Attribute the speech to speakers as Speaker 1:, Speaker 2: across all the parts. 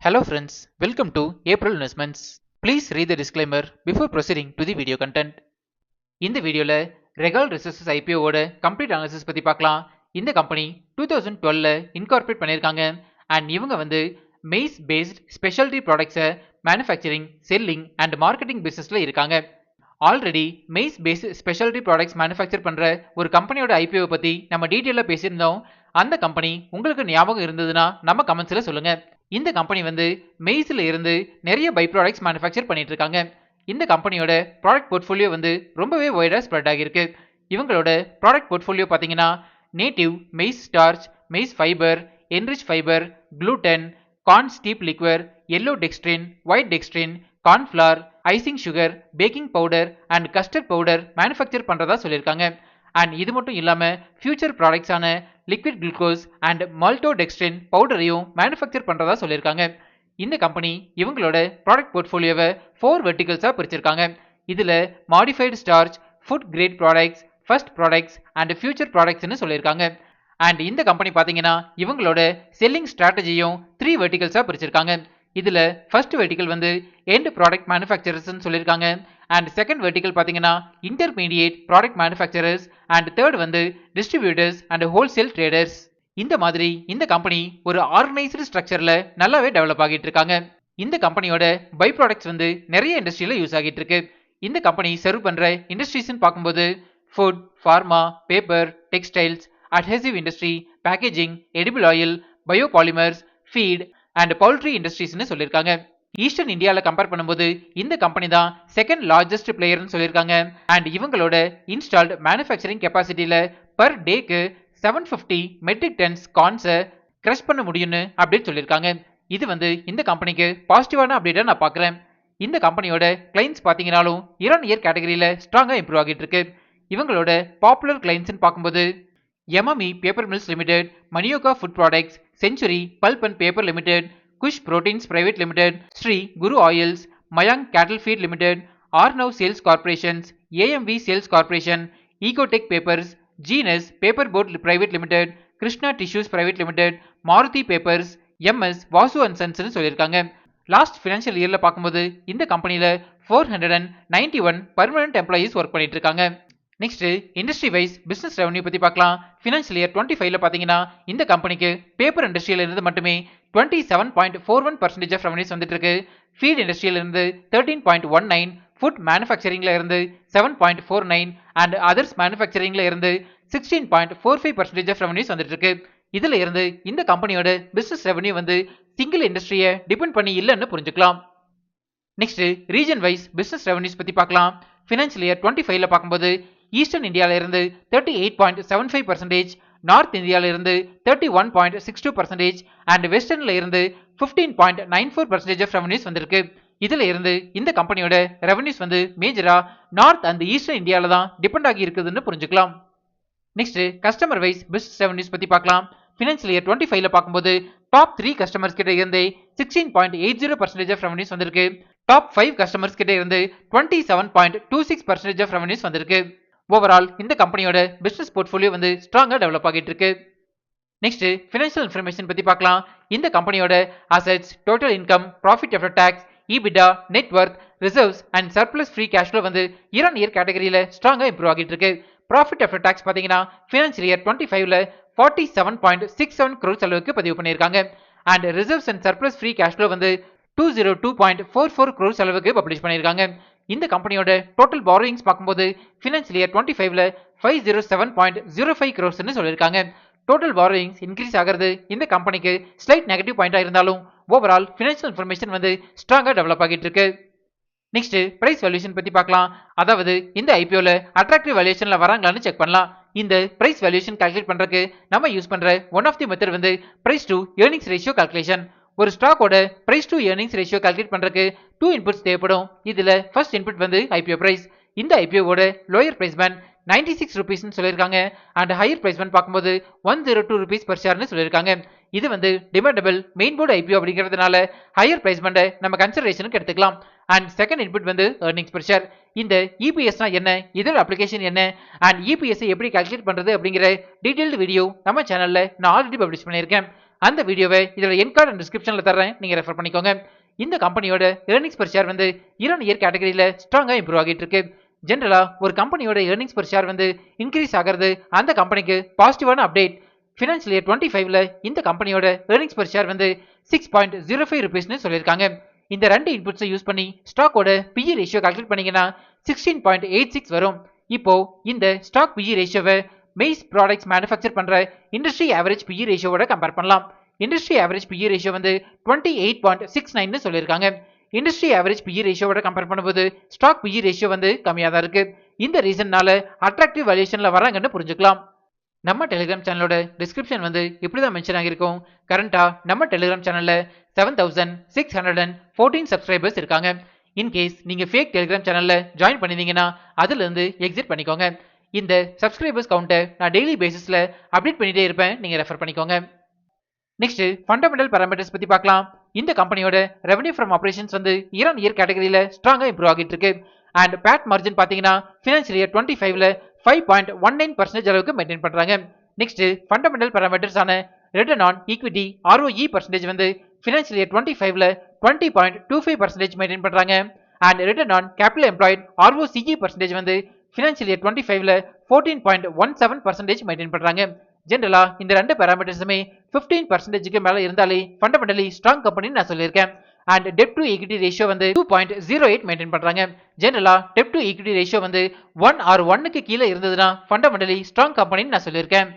Speaker 1: Hello friends, welcome to April Investments. Please read the disclaimer before proceeding to the video content. இந்த வீடியோல Regal Resources IPO ஓட complete analysis பத்தி பார்க்கலாம். இந்த company 2012ல incorporate பண்ணிருக்காங்க and இவங்க maize based specialty products manufacturing, selling and marketing businessல இருக்காங்க. Already maize based specialty products manufacture பண்ற ஒரு கம்பெனியோட IPO பத்தி நம்ம டீடைலா பேசியிருந்தோம். அந்த கம்பெனி உங்களுக்கு ஞாபகம் இருந்ததுன்னா நம்ம கமெண்ட்ஸ்ல சொல்லுங்க. இந்த கம்பெனி மெய்ஸ்ல இருந்து நிறைய பை ப்ராடக்ட்ஸ் மேனுஃபேக்சர் பண்ணிட்டு இருக்காங்க. இந்த கம்பெனியோட ப்ராடக்ட் போர்ட்ஃபோலியோ ரொம்பவே வைடா ஸ்ப்ரெட் ஆகிருக்கு. இவங்களோட ப்ராடக்ட் போர்ட்ஃபோலியோ பார்த்தீங்கன்னா native maize starch, maize fibre, enrich fibre, gluten, corn steep liquor, yellow dextrin, white dextrin, cornflour, icing sugar, baking powder and custard powder manufacture பண்றதா சொல்லியிருக்காங்க. அண்ட் இது மட்டும் இல்லாம ஃபியூச்சர் ப்ராடக்ட்ஸான லிக்விட் குளுக்கோஸ் அண்ட் மால்டோடெக்ஸ்ட்ரின் பவுடரையும் manufacture பண்றதா சொல்லியிருக்காங்க. இந்த கம்பெனி இவங்களோட ப்ராடக்ட் போர்ட்ஃபோலியோவை 4 வெர்டிகல்ஸா பிரிச்சிருக்காங்க. இதுல modified starch, food grade products, first products and future ப்ராடக்ட்ஸ்னு சொல்லியிருக்காங்க. அண்ட் இந்த கம்பெனி பாத்தீங்கன்னா இவங்களோட செல்லிங் ஸ்ட்ராட்டஜியும் 3 வெர்டிகல்ஸா பிரிச்சிருக்காங்க. இதுல first vertical end product manufacturers சொல்லியிருக்காங்க. அண்ட் செகண்ட் வெர்டிகல் பாத்தீங்கன்னா intermediate product manufacturers and third distributors and wholesale traders. இந்த மாதிரி இந்த கம்பெனி ஒரு ஆர்கனைஸ்டு ஸ்ட்ரக்சர்ல நல்லாவே டெவலப் ஆகிட்டு இருக்காங்க. இந்த கம்பெனியோட பை ப்ராடக்ட்ஸ் நிறைய இண்டஸ்ட்ரியில யூஸ் ஆகிட்டு இருக்கு. இந்த கம்பெனி சர்வ் பண்ற இண்டஸ்ட்ரீஸ் பார்க்கும்போது food, pharma, paper, textiles, adhesive industry, packaging, edible oil, biopolymers, feed and poultry இண்டஸ்ட்ரீஸ்னு சொல்லியிருக்காங்க. ஈஸ்டர்ன் இந்தியாவில் கம்பேர் பண்ணும்போது இந்த கம்பெனி தான் செகண்ட் லார்ஜஸ்ட் பிளேயர்னு சொல்லியிருக்காங்க. அண்ட் இவங்களோட இன்ஸ்டால்ட் மேனுஃபேக்சரிங் கெப்பாசிட்டியில பர் டேக்கு 750 மெட்ரிக் டன்ஸ் கார்ன்ஸை கிரஷ் பண்ண முடியும்னு அப்படின்னு சொல்லியிருக்காங்க. இது இந்த கம்பெனிக்கு பாசிட்டிவான அப்டேட்டா நான் பார்க்குறேன். இந்த கம்பெனியோட கிளைண்ட்ஸ் பார்த்தீங்கன்னாலும் இயர் கேட்டகரியில ஸ்ட்ராங்கா இம்ப்ரூவ் ஆகிட்டு இருக்கு. இவங்களோட பாப்புலர் கிளைண்ட்ஸ் பார்க்கும்போது எம்எம்இ பேப்பர் மில்ஸ் லிமிடெட், மணியோகா food products, century pulp and paper limited, Kush proteins private limited, Sri Guru oils, Mayank cattle feed limited, Arnav sales corporations, AMV sales corporation, ecotech papers, genus paper board private limited, Krishna tissues private limited, Maruti papers, MS Vasu and சன்ஸ்னு சொல்லியிருக்காங்க. Last financial இயர்ல பார்க்கும்போது இந்த கம்பெனில 491 permanent employees work பண்ணிட்டு இருக்காங்க. Next industry wise business revenue பத்தி பார்க்கலாம். ஃபினான்ஷியல் இயர் 25ல பாத்தீங்கன்னா இந்த கம்பெனிக்கு பேப்பர் இண்டஸ்ட்ரியில இருந்து மட்டுமே 27.41% ஆஃப் ரெவன்யூஸ் வந்துட்டு இருக்கு. ஃபீட் இண்டஸ்ட்ரியில இருந்து 13.19, ஃபுட் மேனுஃபேக்சரிங்ல இருந்து 7.49 அண்ட் அதர்ஸ் மேனுஃபேக்சரிங்ல இருந்து 16.45% ஆஃப் ரெவன்யூஸ் வந்துட்டு இருக்கு. இதுல இருந்து இந்த கம்பெனியோட பிசினஸ் ரெவன்யூ சிங்கிள் இண்டஸ்ட்ரியை டிபெண்ட் பண்ணி இல்லைன்னு புரிஞ்சுக்கலாம். Next region wise business revenues பத்தி பார்க்கலாம். ஃபினான்ஷியல் இயர் 25ல பார்க்கும்போது ஈஸ்டர்ன் இந்தியாவில இருந்து 38.75%, நார்த் இந்தியாவில இருந்து 31.62% அண்ட் வெஸ்டர்ன்ல இருந்து 15.94% ஆஃப் ரெவன்யூஸ் வந்திருக்கு. இதுல இருந்து இந்த கம்பெனியோட ரெவன்யூஸ் மேஜரா நார்த் அண்ட் ஈஸ்டர்ன் இந்தியாவில தான் டிபெண்ட் ஆகி இருக்குதுன்னு புரிஞ்சுக்கலாம். Next customer wise business revenues பத்தி பார்க்கலாம். ஃபினான்ஷியல் இயர் 25ல பார்க்கும்போது டாப் 3 கஸ்டமர்ஸ் கிட்ட இருந்து 16.80% ஆஃப் ரெவன்யூஸ் வந்திருக்கு. டாப் 5 கஸ்டமர்ஸ் கிட்ட இருந்து 27.26% ஆஃப் ரெவன்யூஸ் வந்திருக்கு. ஓவரால் இந்த கம்பெனியோட பிசினஸ் போர்ட்ஃபோலியோ ஸ்ட்ராங்கா டெவலப் ஆகிட்டு இருக்கு. நெக்ஸ்ட் ஃபினான்ஷியல் இன்ஃபர்மேஷன் பத்தி பார்க்கலாம். இந்த கம்பெனியோட assets, total income, profit after tax, EBITDA, net worth, reserves and surplus free cash flow year கேட்டகரியில ஸ்ட்ராங்கா இம்ப்ரூவ் ஆகிட்டு இருக்கு. ப்ராஃபிட் ஆஃப்டர் டாக்ஸ் பாத்தீங்கன்னா ஃபினான்ஷியல் இயர் 25ல 47.67 crores அளவுக்கு பதிவு பண்ணியிருக்காங்க. And reserves and surplus free cash flow 202.44 crores அளவுக்கு பப்ளிஷ் பண்ணியிருக்காங்க. இந்த கம்பெனியோட டோட்டல் பாரோயிங்ஸ் பார்க்கும்போது ஃபினான்ஷியல் இயர் 25ல 507.05 crores சொல்லியிருக்காங்க. டோட்டல் பாரோயிங்ஸ் இன்க்ரீஸ் ஆகிறது இந்த கம்பெனிக்கு ஸ்லைட் நெகட்டிவ் பாயிண்டா இருந்தாலும் ஓவரால் ஃபினான்ஷியல் இன்ஃபர்மேஷன் ஸ்ட்ராங்கா டெவலப் ஆகிட்டு இருக்கு. நெக்ஸ்ட் பிரைஸ் வேல்யூஷன் பத்தி பார்க்கலாம். அதாவது இந்த ஐபிஓல அட்ராக்டிவ் வேல்யூஷன்ல வராங்களான்னு செக் பண்ணலாம். இந்த பிரைஸ் வேல்யூஷன் கால்குலேட் பண்றதுக்கு நம்ம யூஸ் பண்ற one of the method price to earnings ratio calculation. ஒரு ஸ்டாக்கோட price to earnings ratio calculate பண்றதுக்கு 2 இன்புட்ஸ் தேவைப்படும். இதுல ஃபர்ஸ்ட் இன்புட் ஐபிஓ பிரைஸ். இந்த ஐபிஓவோட லோயர் பிரைஸ் பேண்ட் 96 rupees சொல்லியிருக்காங்க. அண்ட் ஹையர் பிரைஸ் பேண்ட் பார்க்கும்போது 102 rupees per shareனு சொல்லியிருக்காங்க. இது டிமாண்டபிள் மெயின் போர்டு ஐபிஓ அப்படிங்கிறதுனால ஹையர் பிரைஸ் பேண்டை நம்ம கன்சிடரேஷனுக்கு எடுத்துக்கலாம். And second input earnings per share. இந்த இபிஎஸ்னா என்ன, இதோட அப்ளிகேஷன் என்ன அண்ட் இபிஎஸ் எப்படி கால்குலேட் பண்றது அப்படிங்கிற டீடைல்டு வீடியோ நம்ம சேனல்ல நான் ஆல்ரெடி பப்ளிஷ் பண்ணியிருக்கேன். அந்த வீடியோவை இதோட என் கார்டு அண்ட் டிஸ்கிரிப்ஷன்ல தரேன், நீங்க ரெஃபர் பண்ணிக்கோங்க. இந்த கம்பெனியோட earnings per share வந்து இயர் ஆன் இயர் கேட்டகரியில ஸ்ட்ராங்கா இம்ப்ரூவ் ஆகிட்டு இருக்கு. ஜெனரலா ஒரு கம்பெனியோட earnings per share வந்து இன்க்ரீஸ் ஆகிறது அந்த கம்பெனிக்கு பாசிட்டிவான அப்டேட். ஃபினான்ஷியல் இயர் 25ல இந்த கம்பெனியோட earnings per share வந்து 6.05 ரூபீஸ்னு சொல்லியிருக்காங்க. இந்த ரெண்டு இன்புட்ஸை யூஸ் பண்ணி ஸ்டாக்கோட PE ரேஷியோ கால்குலேட் பண்ணீங்கன்னா 16.86 வரும். இப்போ இந்த ஸ்டாக் PE ரேஷியோவை மெய்ஸ் ப்ராடக்ட்ஸ் மேனுஃபேக்சர் பண்ற இண்டஸ்ட்ரி ஆவரேஜ் PE ரேஷியோவோட கம்பேர் பண்ணலாம். இண்டஸ்ட்ரி ஆவரேஜ் PE ரேஷியோ வந்து 28.69 சொல்லியிருக்காங்க. இண்டஸ்ட்ரி ஆவரேஜ் PE ரேஷியோவோட கம்பேர் பண்ணும்போது ஸ்டாக் PE ரேஷியோ வந்து கம்மியாக தான் இருக்கு. இந்த ரீசன்னால அட்ராக்டிவ் வேல்யூஷன்ல வராங்கன்னு புரிஞ்சுக்கலாம். நம்ம டெலிகிராம் சேனலோட டிஸ்கிரிப்ஷன் வந்து இப்படிதான் மென்ஷன் ஆகிருக்கும். கரண்டா நம்ம டெலிகிராம் சேனல்ல 7614 சப்ஸ்கிரைபர்ஸ் இருக்காங்க. இன்கேஸ் நீங்க ஃபேக் டெலிகிராம் சேனல்ல ஜாயின் பண்ணிருந்தீங்கன்னா அதுல இருந்து எக்ஸிட் பண்ணிக்கோங்க. இந்த சப்ஸ்கிரைபர்ஸ் கவுண்டை நான் டெய்லி பேசிஸ்ல அப்டேட் பண்ணிட்டே இருப்பேன், நீங்க ரெஃபர் பண்ணிக்கோங்க. நெக்ஸ்ட் ஃபண்டமெண்டல் பாராமீட்டர்ஸ் பத்தி பார்க்கலாம். இந்த கம்பெனியோட ரெவன்யூ ஃப்ரம் ஆபரேஷன்ஸ் வந்து இயர் ஆன் இயர் கேட்டகரியில ஸ்ட்ராங்கா இம்ப்ரூவ் ஆகிட்டு இருக்கு. அண்ட் பேட் மார்ஜின் பாத்தீங்கன்னா ஃபினான்ஷியல் இயர் 25ல 5.19% அளவுக்கு மெயின்டைன் பண்றாங்க. நெக்ஸ்ட் ஃபண்டமெண்டல் பாராமீட்டர்ஸ் ஆன return on equity ROE percentage வந்து ஃபினான்ஷியல் இயர் 25ல 20.25% மெயின்டைன் பண்றாங்க. And return on capital employed ROCE percentage வந்து ஃபினான்ஷியல் இயர் 25ல 14.17% மெயின்டைன் பண்றாங்க. ஜெனரலா இந்த ரெண்டு பாராமீட்டர்ஸுமே 15%க்கு மேல இருந்தாலே ஃபண்டமெண்டலி ஸ்ட்ராங் கம்பெனின்னு நான் சொல்லியிருக்கேன். And dept to equity ratio வந்து 2.08 மெயின்டைன் பண்றாங்க. ஜெனரலா டெப்ட் டு ஈக்விட்டி ரேஷியோ வந்து 1 or 1க்கு கீழே இருந்ததுன்னா ஃபண்டமெண்டலி ஸ்ட்ராங் கம்பெனின்னு நான் சொல்லியிருக்கேன்.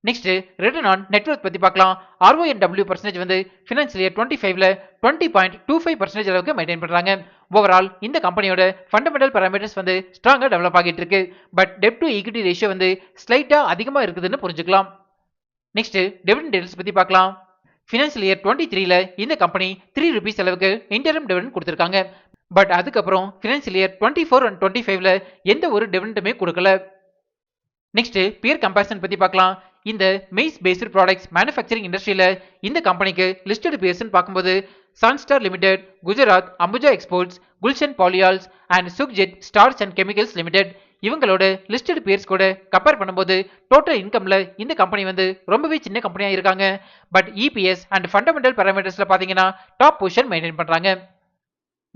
Speaker 1: நெக்ஸ்ட் ரிட்டர்ன் ஆன் நெட்வொர்க் பத்தி பார்க்கலாம். RONW பர்சன்டேஜ் வந்து ஃபினான்ஷியல் இயர் 25ல 20.25% அளவுக்கு மெயின்டைன் பண்றாங்க. ஓவரால் இந்த கம்பெனியோட ஃபண்டமெண்டல் பாராமீட்டர்ஸ் வந்து ஸ்ட்ராங்கா டெவலப் ஆகிட்டு இருக்கு. But dept to equity ratio வந்து ஸ்லைட்டா அதிகமா இருக்குதுன்னு புரிஞ்சுக்கலாம். நெக்ஸ்ட் டிவிடெண்ட் டீல்ஸ் பத்தி பார்க்கலாம். ஃபினான்ஷியல் இயர் 23ல இந்த கம்பெனி 3 ரூபீஸ் அளவுக்கு இன்டரிம் டிவிடெண்ட் கொடுத்திருக்காங்க. பட் அதுக்கப்புறம் ஃபினான்ஷியல் இயர் 24 and 25ல எந்த ஒரு டிவிடெண்டுமே கொடுக்கல. நெக்ஸ்ட் பியர் கம்பேரிசன் பத்தி பார்க்கலாம். இந்த மெய்ஸ் பேஸ்ட் ப்ராடக்ட்ஸ் மேனுஃபேக்சரிங் இண்டஸ்ட்ரியில இந்த கம்பெனிக்கு லிஸ்டட் பியர்ஸ் பார்க்கும்போது sunstar limited, Gujarat Ambuja exports, Gulshan polyols and Sukhjit starch and chemicals limited இவங்களோட லிஸ்டட் பியர்ஸ் கூட கம்பேர் பண்ணும்போது டோட்டல் இன்கம்ல இந்த கம்பெனி வந்து ரொம்பவே சின்ன கம்பெனியா இருக்காங்க. பட் இபிஎஸ் அண்ட் ஃபண்டமெண்டல் பாராமீட்டர்ஸ்ல பாத்தீங்கன்னா டாப் பொசிஷன் மெயின்டைன் பண்றாங்க.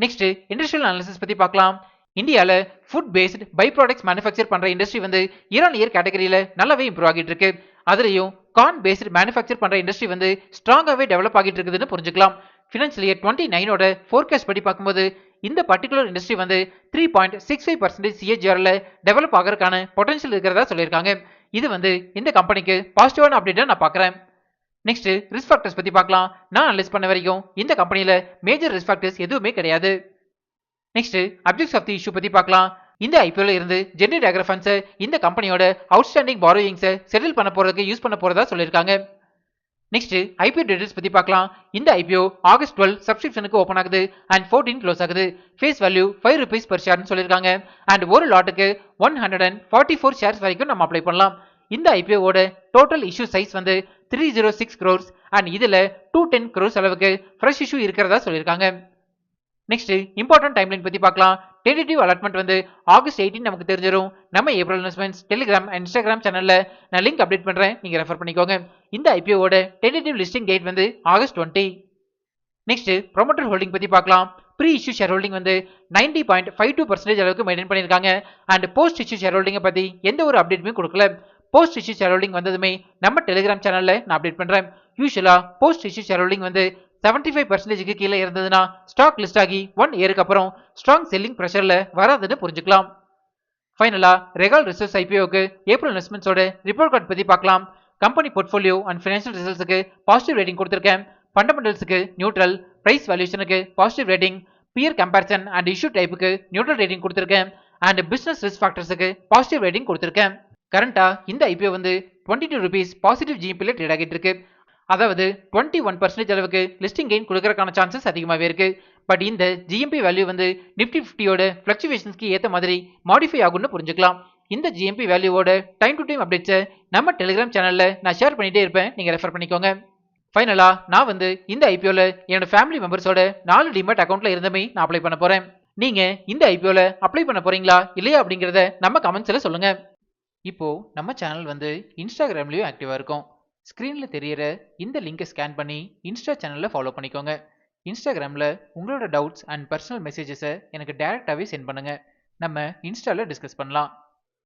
Speaker 1: நெக்ஸ்ட் இண்டஸ்ட்ரியல் அனாலிசிஸ் பத்தி பார்க்கலாம். இந்தியால food based by products manufacture பண்ற இண்டஸ்ட்ரி வந்து இயர் ஆன் இயர் கேட்டகரியில நல்லாவே இம்ப்ரூவ் ஆகிட்டு இருக்கு. அதுலயும் கார்ன் பேஸ்ட் மேனுஃபேக்சர் பண்ற இண்டஸ்ட்ரி வந்து ஸ்ட்ராங்காவே டெவலப் ஆகிட்டு இருக்குதுன்னு புரிஞ்சுக்கலாம். ஃபினான்ஷியல் இயர் 29ஓட ஃபோர்காஸ்ட் படி பார்க்கும்போது இந்த பர்டிகுலர் இண்டஸ்ட்ரி வந்து 3.65% CAGRல டெவலப் ஆகிறதுக்கான பொட்டன்ஷியல் இருக்கிறதா சொல்லியிருக்காங்க. இது வந்து இந்த கம்பெனிக்கு பாசிட்டிவான அப்டேட்டா நான் பார்க்குறேன். நெக்ஸ்ட் ரிஸ்க் ஃபேக்டர்ஸ் பத்தி பார்க்கலாம். நான் அனலைஸ் பண்ண வரைக்கும் இந்த கம்பெனில மேஜர் ரிஸ்க் ஃபேக்டர்ஸ் எதுவுமே கிடையாது. Next objects of the issue பத்தி பார்க்கலாம். இந்த ஐபிஓல இருந்து ஜெனரேட் ஆகிற ஃபண்ட்ஸை இந்த கம்பெனியோட அவுட்ஸ்டாண்டிங் பாரோயிங்ஸை செட்டில் பண்ண போறதுக்கு யூஸ் பண்ண போறதா சொல்லியிருக்காங்க. நெக்ஸ்ட் ஐபிஓ டீடைல்ஸ் பத்தி பார்க்கலாம். இந்த ஐபிஓ ஆகஸ்ட் 12 சப்ஸ்கிரிப்ஷனுக்கு ஓபன் ஆகுது அண்ட் 14 க்ளோஸ் ஆகுது. ஃபேஸ் வேல்யூ 5 ரூபீஸ் per ஷேர்னு சொல்லியிருக்காங்க. அண்ட் ஒரு லாட்டுக்கு 144 ஷேர்ஸ் வரைக்கும் நம்ம அப்ளை பண்ணலாம். இந்த ஐபிஓட டோட்டல் இஷ்யூ சைஸ் வந்து 306 crores அண்ட் இதுல 210 crores அளவுக்கு ஃப்ரெஷ் இஷ்யூ இருக்கிறதா சொல்லியிருக்காங்க. நெக்ஸ்ட் இம்பார்ட்டன்ட் டைம்லைன் பத்தி பார்க்கலாம். டென்டேட்டிவ் அலாட்மெண்ட் வந்து ஆகஸ்ட் 18 நமக்கு தெரிஞ்சிடும். நம்ம April investments Telegram and Instagram சேனல்ல நான் லிங்க் அப்டேட் பண்றேன், நீங்க ரெஃபர் பண்ணிக்கோங்க. இந்த ஐபிஓட டென்டேட்டிவ் லிஸ்டிங் டேட் வந்து ஆகஸ்ட் 20. நெக்ஸ்ட் ப்ரொமோட்டர் ஹோல்டிங் பத்தி பார்க்கலாம். ப்ரீ இஷ்யூ ஷேர் ஹோல்டிங் வந்து 90.52% அளவுக்கு மெயின்டைன் பண்ணியிருக்காங்க. அண்ட் போஸ்ட் இஷ்யூ ஷேர் ஹோல்டிங்கை பத்தி எந்த ஒரு அப்டேட்டுமே கொடுக்கல. போஸ்ட் இஷ்யூ ஷேர் ஹோல்டிங் வந்ததுமே நம்ம டெலிகிராம் சேனல்ல நான் அப்டேட் பண்றேன். யூசுவலா போஸ்ட் இஷ்யூ ஷேர் ஹோல்டிங் வந்து 75%க்கு கீழே இருந்ததுன்னா ஸ்டாக் லிஸ்ட் ஆகி 1 இயருக்கு அப்புறம் ஸ்ட்ராங் செல்லிங் பிரஷர்ல வராதுன்னு புரிஞ்சுக்கலாம். ஃபைனலா ரெகால் ரிசர்ச் ஐபிஓக்கு ஏப்ரல் இன்வெஸ்ட்மெண்ட்ஸோட ரிப்போர்ட் கார்டு பத்தி பார்க்கலாம். கம்பெனி போர்ட்ஃபோலியோ அண்ட் ஃபினான்ஷியல் ரிசல்ட்ஸுக்கு பாசிட்டிவ் ரேட்டிங் கொடுத்திருக்கேன். ஃபண்டமெண்டல்ஸுக்கு நியூட்ரல், பிரைஸ் வேல்யூஷனுக்கு positive rating, peer comparison and issue டைப்புக்கு நியூட்ரல் ரேட்டிங் கொடுத்திருக்கேன். அண்ட் பிசினஸ் ரிஸ்க் ஃபேக்டர்ஸுக்கு பாசிட்டிவ் ரேட்டிங் கொடுத்திருக்கேன். கரண்டா இந்த ஐபிஓ வந்து 22 ரூபீஸ் பாசிட்டிவ் ஜிஎம்பில ட்ரேட் ஆகிட்டு இருக்கு. அதாவது 21% அளவுக்கு லிஸ்டிங் கெயின் கொடுக்கறதுக்கான சான்சஸ் அதிகமாகவே இருக்கு. பட் இந்த ஜிஎம்பி வேல்யூ வந்து நிஃப்டி 50யோட ஃபிளக்சுவேஷன்ஸ்க்கு ஏற்ற மாதிரி மாடிஃபை ஆகும்னு புரிஞ்சுக்கலாம். இந்த ஜிஎம்பி வேல்யூவோட டைம் டு டைம் அப்டேட்ஸை நம்ம டெலிகிராம் சேனல்ல நான் ஷேர் பண்ணிட்டே இருப்பேன், நீங்க ரெஃபர் பண்ணிக்கோங்க. ஃபைனலா நான் வந்து இந்த ஐபிஓல என்னோட ஃபேமிலி மெம்பர்ஸோட 4 டிமேட் அக்கௌண்ட்ல இருந்தமே நான் அப்ளை பண்ண போறேன். நீங்க இந்த ஐபிஓல அப்ளை பண்ண போறீங்களா இல்லையா அப்படிங்கறத நம்ம கமெண்ட்ஸ்ல சொல்லுங்க. இப்போ நம்ம சேனல் வந்து இன்ஸ்டாகிராம்லயும் ஆக்டிவா இருக்கும். ஸ்க்ரீனில் தெரியிற இந்த லிங்கை ஸ்கேன் பண்ணி இன்ஸ்டா சேனலில் ஃபாலோ பண்ணிக்கோங்க. இன்ஸ்டாகிராமில் உங்களோட டவுட்ஸ் அண்ட் பர்சனல் மெசேஜஸை எனக்கு டைரெக்டாகவே சென்ட் பண்ணுங்கள். நம்ம இன்ஸ்டாவில் டிஸ்கஸ் பண்ணலாம்.